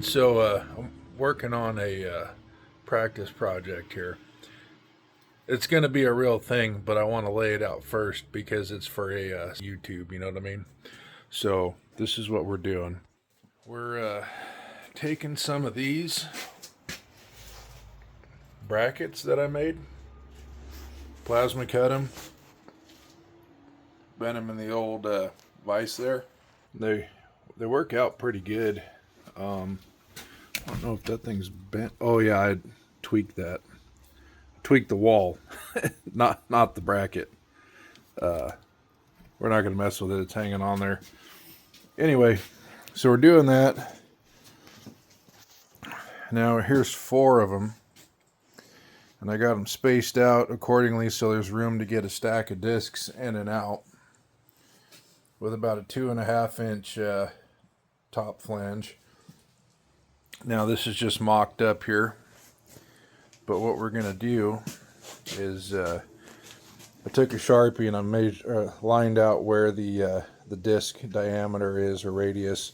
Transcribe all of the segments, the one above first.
So I'm working on a practice project here. It's going to be a real thing, but I want to lay it out first because it's for a YouTube. You know what I mean? So this is what we're doing. We're taking some of these brackets that I made, plasma cut them, bent them in the old vise there. They work out pretty good. I don't know if that thing's bent. Oh yeah, I tweaked that. Tweaked the wall, not the bracket. We're not gonna mess with it. It's hanging on there. Anyway, so we're doing that. Now here's 4 of them, and I got them spaced out accordingly so there's room to get a stack of discs in and out, with about a 2.5 inch top flange. Now this is just mocked up here, but what we're gonna do is I took a Sharpie and I lined out where the disc diameter is, or radius.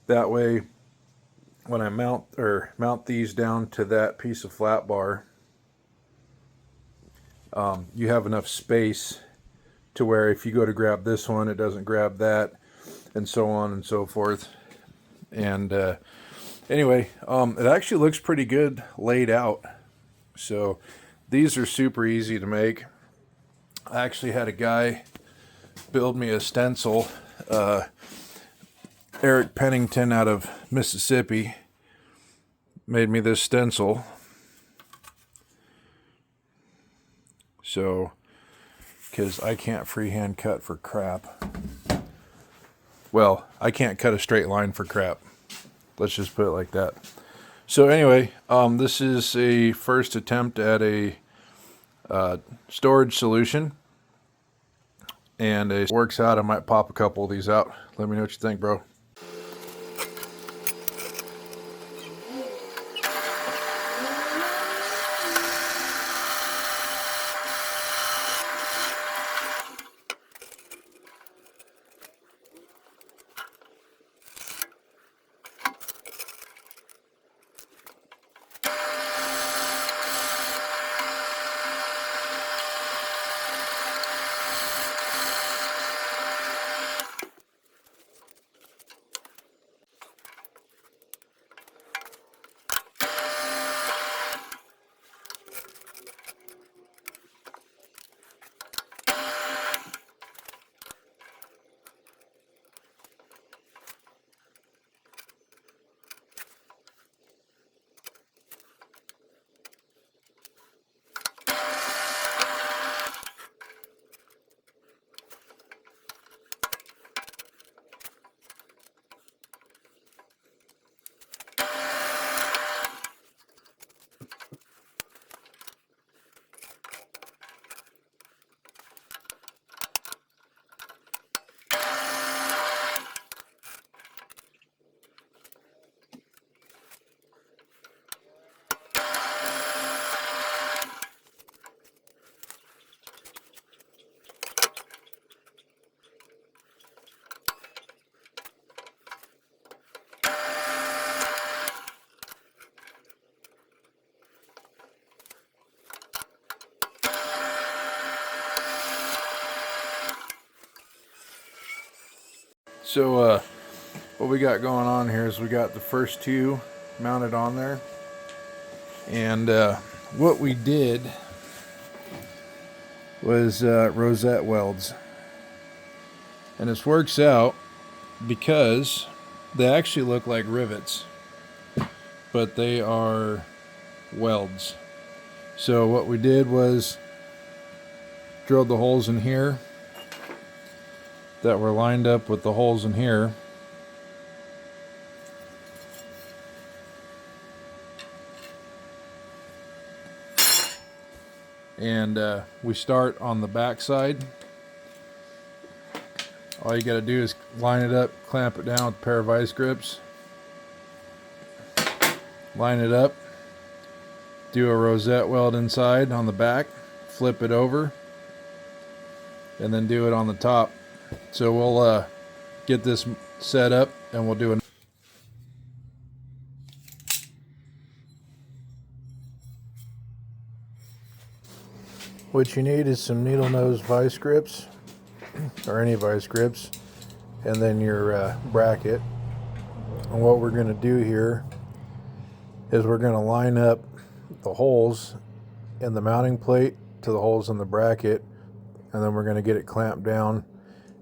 That way, when I mount these down to that piece of flat bar, you have enough space to where if you go to grab this one, it doesn't grab that, and so on and so forth. And anyway, it actually looks pretty good laid out. So these are super easy to make. I actually had a guy build me a stencil. Eric Pennington out of Mississippi made me this stencil. So, because I can't freehand cut for crap. Well, I can't cut a straight line for crap. Let's just put it like that. So anyway, this is a first attempt at a storage solution, and it works out. I might pop a couple of these out. Let me know what you think, bro. So what we got going on here is we got the first 2 mounted on there, and what we did was rosette welds, and this works out because they actually look like rivets, but they are welds. So what we did was drilled the holes in here that were lined up with the holes in here. And we start on the back side. All you got to do is line it up, clamp it down with a pair of vice grips, line it up, do a rosette weld inside on the back, flip it over, and then do it on the top. So we'll get this set up and we'll do What you need is some needle nose vice grips, or any vice grips, and then your bracket. And what we're going to do here is we're going to line up the holes in the mounting plate to the holes in the bracket, and then we're going to get it clamped down,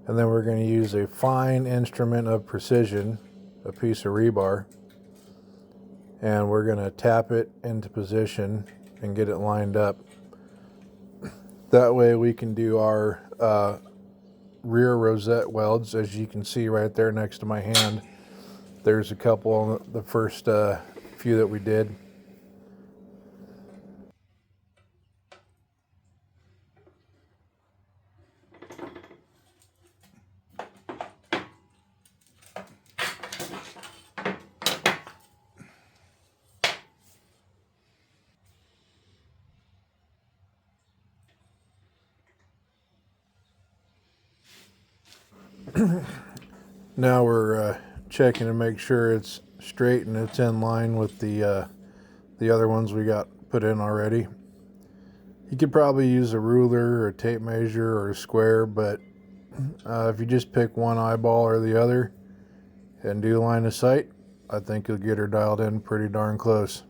and then we're going to use a fine instrument of precision, a piece of rebar, and we're going to tap it into position and get it lined up. That way we can do our rear rosette welds. As you can see right there next to my hand, there's a couple on the first few that we did. Now we're checking to make sure it's straight and it's in line with the other ones we got put in already. You could probably use a ruler or a tape measure or a square, but if you just pick one eyeball or the other and do line of sight, I think you'll get her dialed in pretty darn close.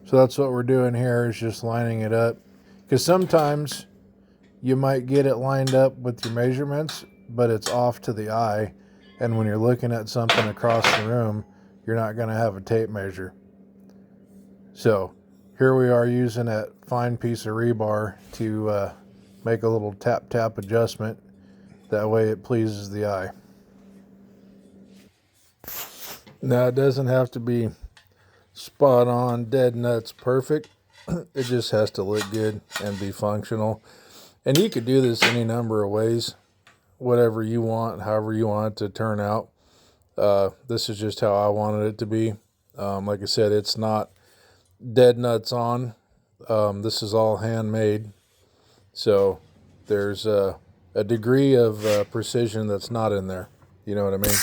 So that's what we're doing here, is just lining it up. Because sometimes you might get it lined up with your measurements, but it's off to the eye. And when you're looking at something across the room, you're not going to have a tape measure. So here we are using that fine piece of rebar to make a little tap adjustment. That way it pleases the eye. Now it doesn't have to be spot on, dead nuts perfect. It just has to look good and be functional. And you could do this any number of ways, whatever you want, however you want it to turn out. This is just how I wanted it to be. Like I said, it's not dead nuts on. This is all handmade. So there's a degree of precision that's not in there. You know what I mean?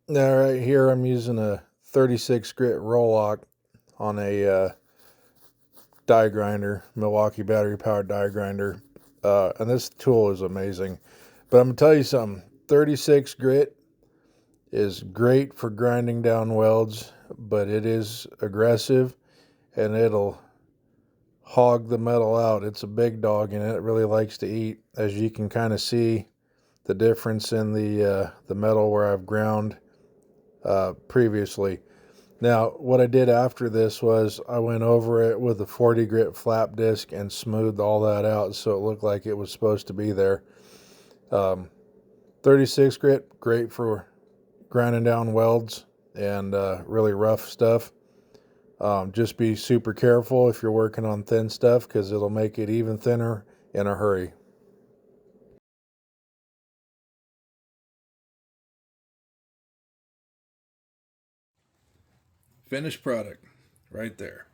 Now right here I'm using a 36 grit roll lock on a die grinder, Milwaukee battery powered die grinder. And this tool is amazing. But I'm going to tell you something. 36 grit is great for grinding down welds, but it is aggressive and it'll hog the metal out. It's a big dog and it really likes to eat. As you can kind of see the difference in the metal where I've ground previously. Now, what I did after this was I went over it with a 40 grit flap disc and smoothed all that out so it looked like it was supposed to be there. 36 grit, great for grinding down welds and really rough stuff. Just be super careful if you're working on thin stuff, because it'll make it even thinner in a hurry. Finished product right there.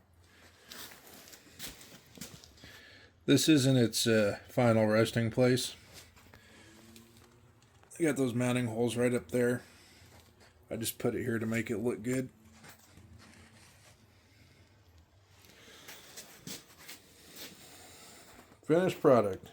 This isn't its final resting place. I got those mounting holes right up there. I just put it here to make it look good. Finished product.